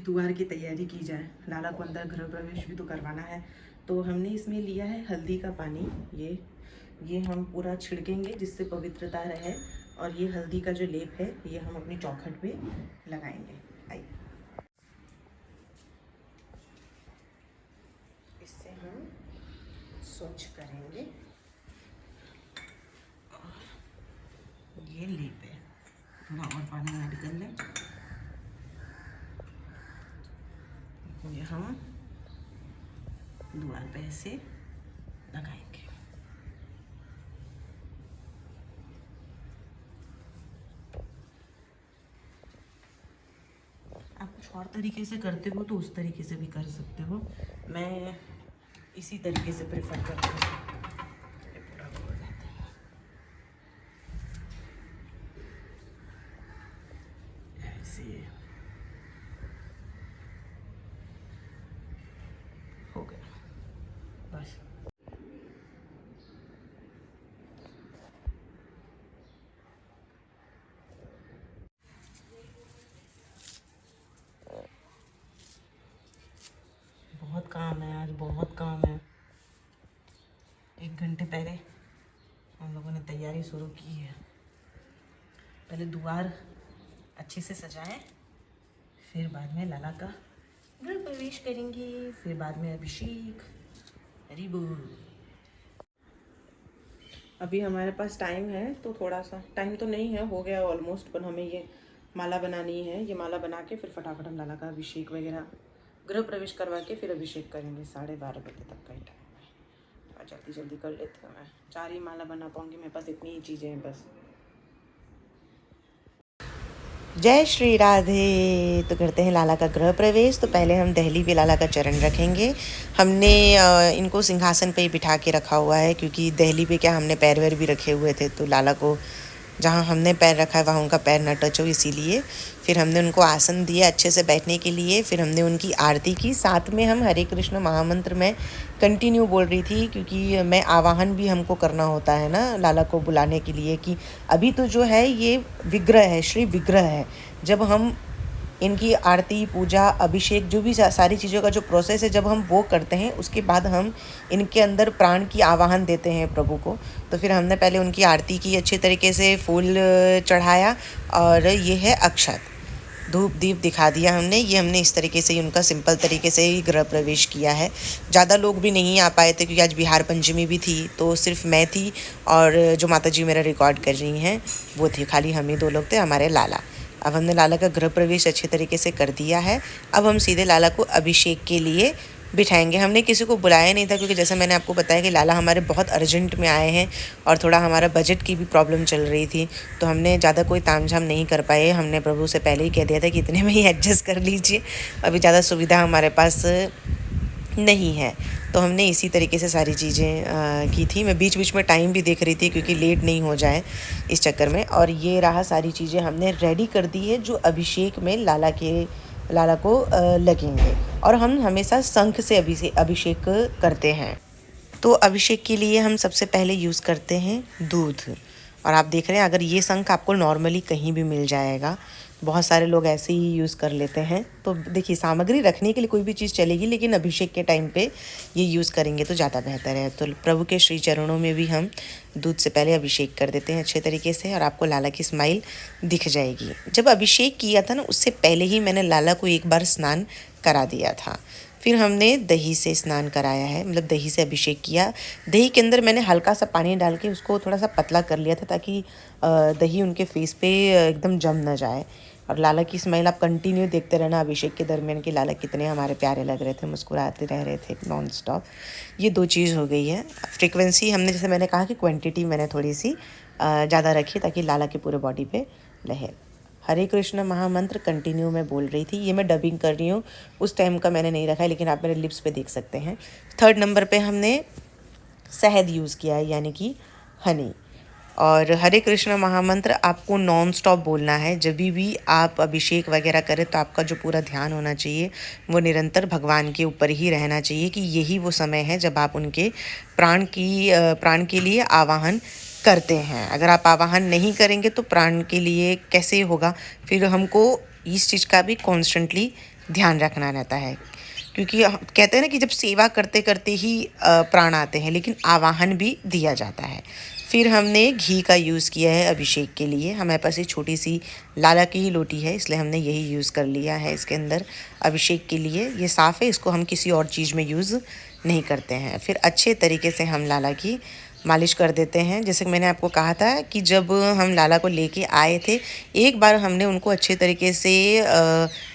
द्वार की तैयारी की जाए। लाला को अंदर गृह प्रवेश भी तो करवाना है। तो हमने इसमें लिया है हल्दी का पानी। ये हम पूरा छिड़केंगे जिससे पवित्रता रहे, और ये हल्दी का जो लेप है ये हम अपनी चौखट पे लगाएंगे। आइए, इससे हम स्वच्छ करेंगे। ये लेप है, थोड़ा और पानी ऐड कर लें। ये हम द्वार पे ऐसे लगाएंगे। आप कुछ और तरीके से करते हो तो उस तरीके से भी कर सकते हो। मैं इसी तरीके से प्रेफर करती हूँ। पूरा खोल देते हैं ऐसे। हो गया बस। बहुत काम है आज, बहुत काम है। 1 घंटे पहले हम लोगों ने तैयारी शुरू की है। पहले द्वार अच्छे से सजाएं, फिर बाद में लाला का गृह प्रवेश करेंगे, फिर बाद में अभिषेक। हरि बोल। अभी हमारे पास टाइम है, तो थोड़ा सा टाइम तो नहीं है, हो गया ऑलमोस्ट, पर हमें ये माला बनानी है। ये माला बना के फिर फटाफट हम लाला का अभिषेक वगैरह गृह प्रवेश करवा के फिर अभिषेक करेंगे। 12:30 बजे तक का ही टाइम है, और जल्दी जल्दी कर लेते हैं। मैं 4 ही माला बना पाऊँगी, मेरे पास इतनी ही चीज़ें हैं बस। जय श्री राधे। तो करते हैं लाला का गृह प्रवेश। तो पहले हम दहली पे लाला का चरण रखेंगे। हमने इनको सिंहासन पे ही बिठा के रखा हुआ है, क्योंकि दहली पे क्या हमने पैर वैर भी रखे हुए थे, तो लाला को जहाँ हमने पैर रखा है वहाँ उनका पैर न टच हो, इसीलिए फिर हमने उनको आसन दिया अच्छे से बैठने के लिए। फिर हमने उनकी आरती की। साथ में हम हरे कृष्ण महामंत्र में कंटिन्यू बोल रही थी, क्योंकि मैं आवाहन भी हमको करना होता है ना लाला को बुलाने के लिए, कि अभी तो जो है ये विग्रह है, श्री विग्रह है। जब हम इनकी आरती, पूजा, अभिषेक, जो भी सारी चीज़ों का जो प्रोसेस है, जब हम वो करते हैं उसके बाद हम इनके अंदर प्राण की आवाहन देते हैं प्रभु को। तो फिर हमने पहले उनकी आरती की अच्छे तरीके से, फूल चढ़ाया, और ये है अक्षत, धूप दीप दिखा दिया हमने। ये हमने इस तरीके से ही उनका सिंपल तरीके से ही गृह प्रवेश किया है। ज़्यादा लोग भी नहीं आ पाए थे, क्योंकि आज बिहार पंचमी भी थी, तो सिर्फ मैं थी और जो माता जी मेरा रिकॉर्ड कर रही हैं वो थी। खाली हम ही 2 लोग थे, हमारे लाला। अब हमने लाला का गृह प्रवेश अच्छे तरीके से कर दिया है। अब हम सीधे लाला को अभिषेक के लिए बिठाएंगे। हमने किसी को बुलाया नहीं था, क्योंकि जैसे मैंने आपको बताया कि लाला हमारे बहुत अर्जेंट में आए हैं, और थोड़ा हमारा बजट की भी प्रॉब्लम चल रही थी, तो हमने ज़्यादा कोई तामझाम नहीं कर पाए। हमने प्रभु से पहले ही कह दिया था कि इतने में ही एडजस्ट कर लीजिए, अभी ज़्यादा सुविधा हमारे पास नहीं है। तो हमने इसी तरीके से सारी चीज़ें की थी। मैं बीच बीच में टाइम भी देख रही थी, क्योंकि लेट नहीं हो जाए इस चक्कर में। और ये रहा, सारी चीज़ें हमने रेडी कर दी है, जो अभिषेक में लाला को लगेंगे। और हम हमेशा शंख से अभिषेक करते हैं। तो अभिषेक के लिए हम सबसे पहले यूज़ करते हैं दूध। और आप देख रहे हैं, अगर ये शंख आपको नॉर्मली कहीं भी मिल जाएगा, बहुत सारे लोग ऐसे ही यूज़ कर लेते हैं। तो देखिए, सामग्री रखने के लिए कोई भी चीज़ चलेगी, लेकिन अभिषेक के टाइम पे ये यूज़ करेंगे तो ज़्यादा बेहतर है। तो प्रभु के श्री चरणों में भी हम दूध से पहले अभिषेक कर देते हैं अच्छे तरीके से, और आपको लाला की स्माइल दिख जाएगी। जब अभिषेक किया था ना, उससे पहले ही मैंने लाला को एक बार स्नान करा दिया था। फिर हमने दही से स्नान कराया है, मतलब दही से अभिषेक किया। दही के अंदर मैंने हल्का सा पानी डाल के उसको थोड़ा सा पतला कर लिया था, ताकि दही उनके फेस पे एकदम जम ना जाए। और लाला की स्माइल आप कंटिन्यू देखते रहना अभिषेक के दरमियान, कि लाला कितने हमारे प्यारे लग रहे थे, मुस्कुराते रह रहे थे नॉन स्टॉप। ये 2 चीज़ हो गई है। फ्रीक्वेंसी हमने, जैसे मैंने कहा कि क्वांटिटी मैंने थोड़ी सी ज़्यादा रखी, ताकि लाला के पूरे बॉडी पे रहे। हरे कृष्ण महामंत्र कंटिन्यू मैं बोल रही थी। ये मैं डबिंग कर रही हूँ, उस टाइम का मैंने नहीं रखा है, लेकिन आप मेरे लिप्स पे देख सकते हैं। 3rd नंबर पे हमने शहद यूज़ किया है, यानी कि हनी। और हरे कृष्ण महामंत्र आपको नॉन स्टॉप बोलना है। जब भी आप अभिषेक वगैरह करें, तो आपका जो पूरा ध्यान होना चाहिए वो निरंतर भगवान के ऊपर ही रहना चाहिए, कि यही वो समय है जब आप उनके प्राण के लिए आवाहन करते हैं। अगर आप आवाहन नहीं करेंगे तो प्राण के लिए कैसे होगा। फिर हमको इस चीज़ का भी कॉन्स्टेंटली ध्यान रखना रहता है, क्योंकि कहते हैं ना कि जब सेवा करते करते ही प्राण आते हैं, लेकिन आवाहन भी दिया जाता है। फिर हमने घी का यूज़ किया है अभिषेक के लिए। हमारे पास ये छोटी सी लाला की ही लोटी है, इसलिए हमने यही यूज़ कर लिया है इसके अंदर अभिषेक के लिए। ये साफ़ है, इसको हम किसी और चीज़ में यूज़ नहीं करते हैं। फिर अच्छे तरीके से हम लाला की मालिश कर देते हैं। जैसे कि मैंने आपको कहा था कि जब हम लाला को लेके आए थे, एक बार हमने उनको अच्छे तरीके से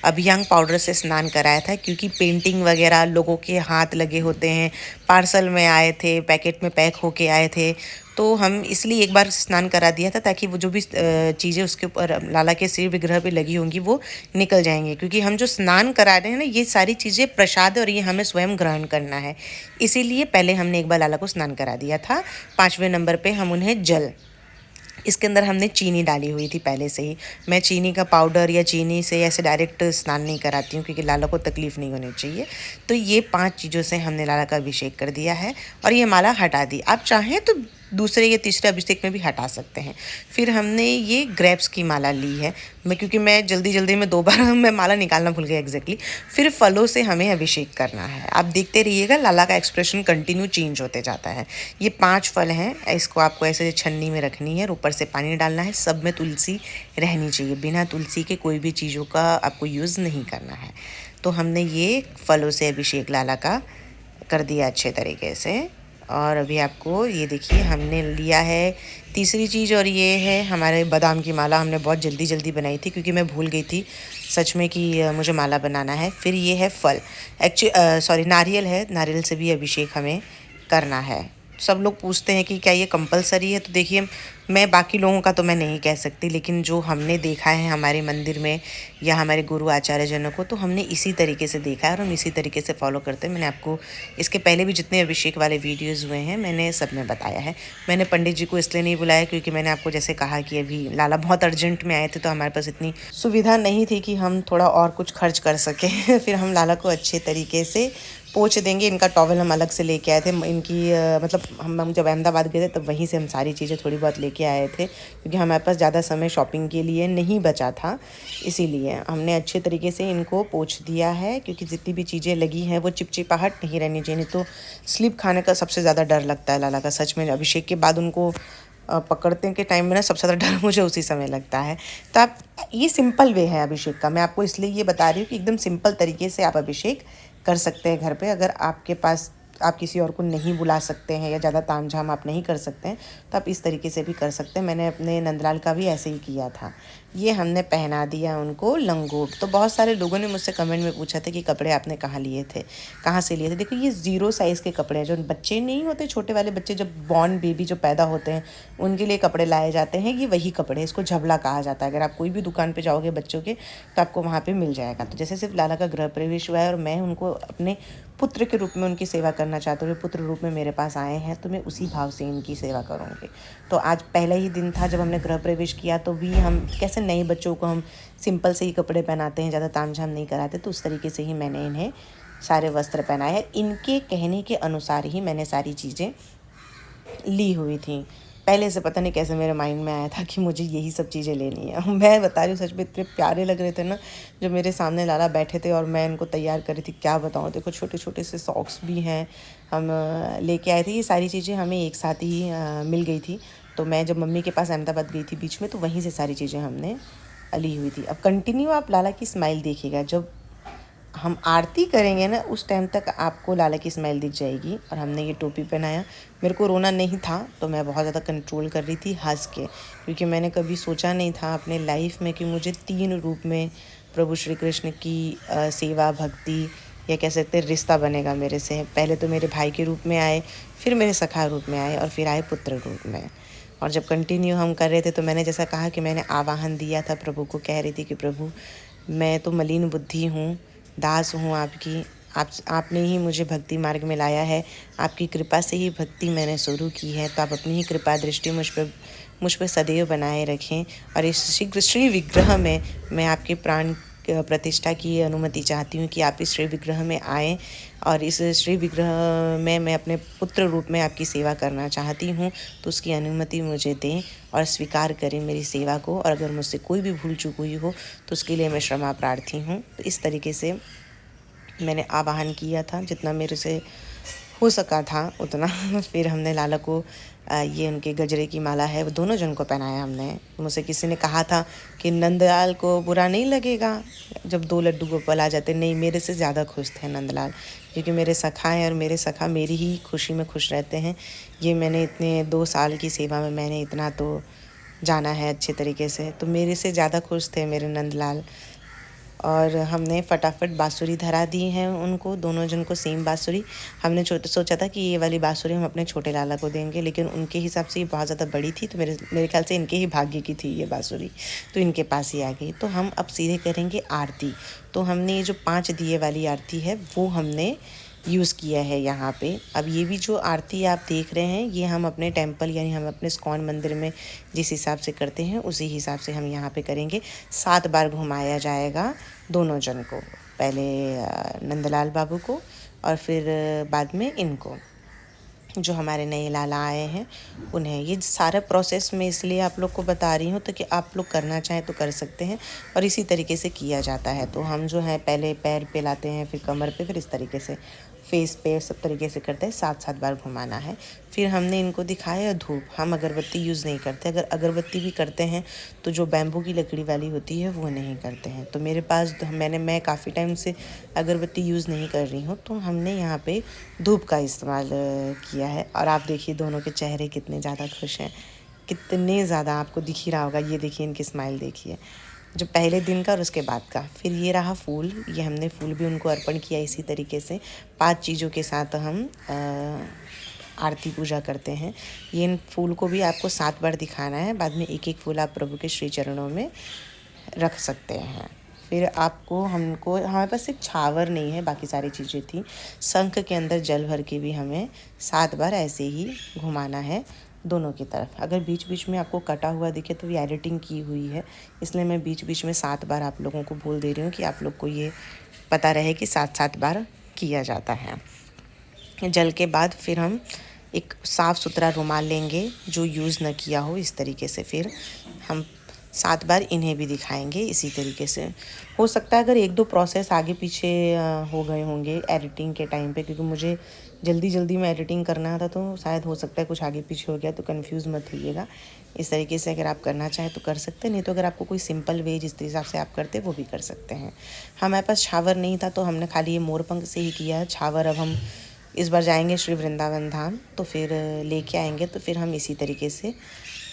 अभियांग पाउडर से स्नान कराया था, क्योंकि पेंटिंग वगैरह लोगों के हाथ लगे होते हैं, पार्सल में आए थे, पैकेट में पैक होके आए थे, तो हम इसलिए एक बार स्नान करा दिया था, ताकि वो जो भी चीज़ें उसके ऊपर लाला के सिर विग्रह पे लगी होंगी वो निकल जाएंगे। क्योंकि हम जो स्नान करा रहे हैं ना, ये सारी चीज़ें प्रसाद है और ये हमें स्वयं ग्रहण करना है, इसीलिए पहले हमने एक बार लाला को स्नान करा दिया था। 5वें नंबर पे हम उन्हें जल, इसके अंदर हमने चीनी डाली हुई थी पहले से ही। मैं चीनी का पाउडर या चीनी से ऐसे डायरेक्ट स्नान नहीं कराती हूँ, क्योंकि लाला को तकलीफ़ नहीं होनी चाहिए। तो ये 5 चीज़ों से हमने लाला का अभिषेक कर दिया है और ये माला हटा दी। आप चाहें तो दूसरे या तीसरे अभिषेक में भी हटा सकते हैं। फिर हमने ये ग्रेप्स की माला ली है, क्योंकि मैं जल्दी में 2 बार मैं माला निकालना भूल गई एग्जैक्टली। फिर फलों से हमें अभिषेक करना है। आप देखते रहिएगा, लाला का एक्सप्रेशन कंटिन्यू चेंज होते जाता है। ये 5 फल हैं, इसको आपको ऐसे छन्नी में रखनी है और ऊपर से पानी डालना है। सब में तुलसी रहनी चाहिए, बिना तुलसी के कोई भी चीज़ों का आपको यूज़ नहीं करना है। तो हमने ये फलों से अभिषेक लाला का कर दिया अच्छे तरीके से। और अभी आपको ये देखिए, हमने लिया है तीसरी चीज़, और ये है हमारे बादाम की माला। हमने बहुत जल्दी बनाई थी, क्योंकि मैं भूल गई थी सच में कि मुझे माला बनाना है। फिर ये है फल, सॉरी नारियल है, नारियल से भी अभिषेक हमें करना है। सब लोग पूछते हैं कि क्या ये कंपलसरी है, तो देखिए मैं बाकी लोगों का तो मैं नहीं कह सकती, लेकिन जो हमने देखा है हमारे मंदिर में या हमारे गुरु आचार्य जनों को, तो हमने इसी तरीके से देखा है और हम इसी तरीके से फॉलो करते हैं। मैंने आपको इसके पहले भी जितने अभिषेक वाले वीडियोज़ हुए हैं, मैंने सब में बताया है। मैंने पंडित जी को इसलिए नहीं बुलाया, क्योंकि मैंने आपको जैसे कहा कि अभी लाला बहुत अर्जेंट में आए थे, तो हमारे पास इतनी सुविधा नहीं थी कि हम थोड़ा और कुछ खर्च कर सकें। फिर हम लाला को अच्छे तरीके से पोंछ देंगे। इनका टॉवल हम अलग से लेके आए थे, इनकी मतलब हम जब अहमदाबाद गए थे तब वहीं से हम सारी चीज़ें थोड़ी बहुत लेके आए थे, क्योंकि हमारे पास ज़्यादा समय शॉपिंग के लिए नहीं बचा था। इसीलिए हमने अच्छे तरीके से इनको पोंछ दिया है, क्योंकि जितनी भी चीज़ें लगी हैं वो चिपचिपाहट नहीं रहनी चाहिए, नहीं तो स्लिप खाने का सबसे ज़्यादा डर लगता है लाला का। सच में अभिषेक के बाद उनको पकड़ते के टाइम में ना सबसे ज़्यादा डर मुझे उसी समय लगता है। तो आप, ये सिंपल वे है अभिषेक का, मैं आपको इसलिए ये बता रही हूँ कि एकदम सिंपल तरीके से आप अभिषेक कर सकते हैं घर पे। अगर आपके पास, आप किसी और को नहीं बुला सकते हैं या ज़्यादा तामझाम आप नहीं कर सकते हैं, तो आप इस तरीके से भी कर सकते हैं। मैंने अपने नंदलाल का भी ऐसे ही किया था। ये हमने पहना दिया उनको लंगोट। तो बहुत सारे लोगों ने मुझसे कमेंट में पूछा था कि कपड़े आपने कहाँ लिए थे, कहाँ से लिए थे। देखो, ये 0 साइज़ के कपड़े हैं। जो बच्चे नहीं होते, छोटे वाले बच्चे, जब बॉर्न बेबी जो पैदा होते हैं, उनके लिए कपड़े लाए जाते हैं। ये वही कपड़े, इसको झबला कहा जाता है। अगर आप कोई भी दुकान पर जाओगे बच्चों के, तो आपको वहाँ पर मिल जाएगा। तो जैसे सिर्फ लाला का गृह प्रवेश हुआ है और मैं उनको अपने पुत्र के रूप में उनकी सेवा करना चाहते हुए पुत्र रूप में मेरे पास आए हैं, तो मैं उसी भाव से इनकी सेवा करूँगी। तो आज पहला ही दिन था जब हमने गृह प्रवेश किया, तो भी हम कैसे नए बच्चों को हम सिंपल से ही कपड़े पहनाते हैं, ज़्यादा तामझाम नहीं कराते, तो उस तरीके से ही मैंने इन्हें सारे वस्त्र पहनाए हैं। इनके कहने के अनुसार ही मैंने सारी चीज़ें ली हुई थी। पहले से पता नहीं कैसे मेरे माइंड में आया था कि मुझे यही सब चीज़ें लेनी है। मैं बता रही हूँ, सच में इतने प्यारे लग रहे थे ना जो मेरे सामने लाला बैठे थे और मैं इनको तैयार कर रही थी। क्या बताऊँ, देखो छोटे छोटे से सॉक्स भी हैं, हम लेके आए थे। ये सारी चीज़ें हमें एक साथ ही मिल गई थी। तो मैं जब मम्मी के पास अहमदाबाद गई थी बीच में, तो वहीं से सारी चीज़ें हमने ली हुई थी। अब कंटिन्यू आप लाला की स्माइल देखिएगा, जब हम आरती करेंगे ना उस टाइम तक आपको लाला की स्माइल दिख जाएगी। और हमने ये टोपी पहनाया। मेरे को रोना नहीं था, तो मैं बहुत ज़्यादा कंट्रोल कर रही थी हंस के, क्योंकि मैंने कभी सोचा नहीं था अपने लाइफ में कि मुझे 3 रूप में प्रभु श्री कृष्ण की सेवा, भक्ति या कह सकते हैं रिश्ता बनेगा मेरे से। पहले तो मेरे भाई के रूप में आए, फिर मेरे सखा रूप में आए, और फिर आए पुत्र रूप में। और जब कंटिन्यू हम कर रहे थे, तो मैंने जैसा कहा कि मैंने आवाहन दिया था प्रभु को, कह रही थी कि प्रभु, मैं तो मलिन बुद्धि हूँ, दास हूँ आपकी। आपने ही मुझे भक्ति मार्ग में लाया है, आपकी कृपा से ही भक्ति मैंने शुरू की है। तो आप अपनी ही कृपा दृष्टि मुझ पर सदैव बनाए रखें, और इस श्री विग्रह में मैं आपके प्राण प्रतिष्ठा की अनुमति चाहती हूँ कि आप इस श्री विग्रह में आएँ और इस श्री विग्रह में मैं अपने पुत्र रूप में आपकी सेवा करना चाहती हूँ, तो उसकी अनुमति मुझे दें और स्वीकार करें मेरी सेवा को। और अगर मुझसे कोई भी भूल चूक हुई हो तो उसके लिए मैं क्षमा प्रार्थी हूँ। तो इस तरीके से मैंने आवाहन किया था, जितना मेरे से हो सका था उतना। फिर हमने लाला को ये उनके गजरे की माला है वो दोनों जन को पहनाया हमने। मुझसे किसी ने कहा था कि नंदलाल को बुरा नहीं लगेगा जब 2 लड्डू गोपाल आ जाते। नहीं, मेरे से ज़्यादा खुश थे नंदलाल, क्योंकि मेरे सखा हैं और मेरे सखा मेरी ही खुशी में खुश रहते हैं। ये मैंने इतने 2 साल की सेवा में मैंने इतना तो जाना है अच्छे तरीके से, तो मेरे से ज़्यादा खुश थे मेरे नंदलाल। और हमने फटाफट बाँसुरी धरा दी है उनको, दोनों जन को सेम बाँसुरी। हमने सोचा था कि ये वाली बाँसुरी हम अपने छोटे लाला को देंगे, लेकिन उनके हिसाब से ये बहुत ज़्यादा बड़ी थी, तो मेरे ख्याल से इनके ही भाग्य की थी ये बाँसुरी, तो इनके पास ही आ गई। तो हम अब सीधे करेंगे आरती। तो हमने ये जो 5 दिए वाली आरती है वो हमने यूज़ किया है यहाँ पे। अब ये भी जो आरती आप देख रहे हैं ये हम अपने टेंपल यानी हम अपने इस्कॉन मंदिर में जिस हिसाब से करते हैं उसी हिसाब से हम यहाँ पे करेंगे। 7 बार घुमाया जाएगा दोनों जन को, पहले नंदलाल बाबू को और फिर बाद में इनको जो हमारे नए लाला आए हैं उन्हें। ये सारा प्रोसेस मैं इसलिए आप लोग को बता रही हूँ तो कि आप लोग करना चाहें तो कर सकते हैं, और इसी तरीके से किया जाता है। तो हम जो है पहले पैर पे लाते हैं, फिर कमर पे, फिर इस तरीके से फेस पे सब तरीके से करते हैं। 7-7 बार घुमाना है। फिर हमने इनको दिखाया धूप। हम अगरबत्ती यूज़ नहीं करते, अगर अगरबत्ती भी करते हैं तो जो बैम्बू की लकड़ी वाली होती है वो नहीं करते हैं। तो मेरे पास मैं काफ़ी टाइम से अगरबत्ती यूज़ नहीं कर रही हूँ, तो हमने यहाँ पे धूप का इस्तेमाल किया है। और आप देखिए दोनों के चेहरे कितने ज़्यादा खुश हैं, कितने ज़्यादा आपको दिख ही रहा होगा। ये देखिए इनकी स्माइल देखिए, जो पहले दिन का और उसके बाद का। फिर ये रहा फूल, ये हमने फूल भी उनको अर्पण किया इसी तरीके से। 5 चीज़ों के साथ हम आरती पूजा करते हैं। ये इन फूल को भी आपको 7 बार दिखाना है, बाद में एक एक फूल आप प्रभु के श्री चरणों में रख सकते हैं। फिर हमारे पास सिर्फ छावर नहीं है, बाकी सारी चीज़ें थी। शंख के अंदर जल भर के भी हमें 7 बार ऐसे ही घुमाना है दोनों की तरफ। अगर बीच बीच में आपको कटा हुआ दिखे तो ये एडिटिंग की हुई है, इसलिए मैं बीच बीच में 7 बार आप लोगों को बोल दे रही हूँ कि आप लोग को ये पता रहे कि 7-7 बार किया जाता है। जल के बाद फिर हम एक साफ़ सुथरा रुमाल लेंगे जो यूज़ न किया हो, इस तरीके से फिर हम 7 बार इन्हें भी दिखाएंगे इसी तरीके से। हो सकता है अगर 1-2 प्रोसेस आगे पीछे हो गए होंगे एडिटिंग के टाइम पे, क्योंकि मुझे जल्दी में एडिटिंग करना था, तो शायद हो सकता है कुछ आगे पीछे हो गया, तो कंफ्यूज मत होइएगा। इस तरीके से अगर आप करना चाहें तो कर सकते हैं, नहीं तो अगर आपको कोई सिंपल वे जिस हिसाब से आप करते वो भी कर सकते हैं। हमारे पास छावर नहीं था तो हमने खाली ये मोरपंख से ही किया है। छावर अब हम इस बार जाएंगे श्री वृंदावन धाम, तो फिर लेके आएंगे, तो फिर हम इसी तरीके से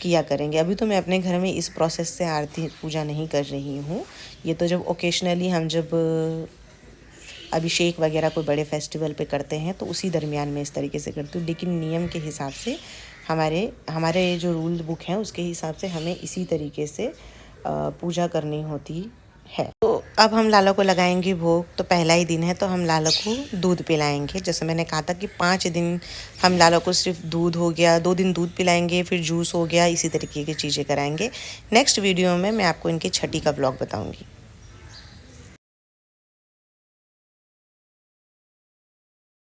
किया करेंगे। अभी तो मैं अपने घर में इस प्रोसेस से आरती पूजा नहीं कर रही हूँ। ये तो जब ओकेशनली हम जब अभिषेक वगैरह कोई बड़े फेस्टिवल पे करते हैं तो उसी दरमियान में इस तरीके से करती हूँ, लेकिन नियम के हिसाब से हमारे जो रूल बुक हैं उसके हिसाब से हमें इसी तरीके से पूजा करनी होती है। तो अब हम लाला को लगाएंगे भोग। तो पहला ही दिन है तो हम लाला को दूध पिलाएंगे। जैसे मैंने कहा था कि 5 दिन हम लाला को सिर्फ दूध हो गया, 2 दिन दूध पिलाएंगे, फिर जूस हो गया, इसी तरीके की चीज़ें कराएंगे। नेक्स्ट वीडियो में मैं आपको इनकी छठी का व्लॉग बताऊंगी।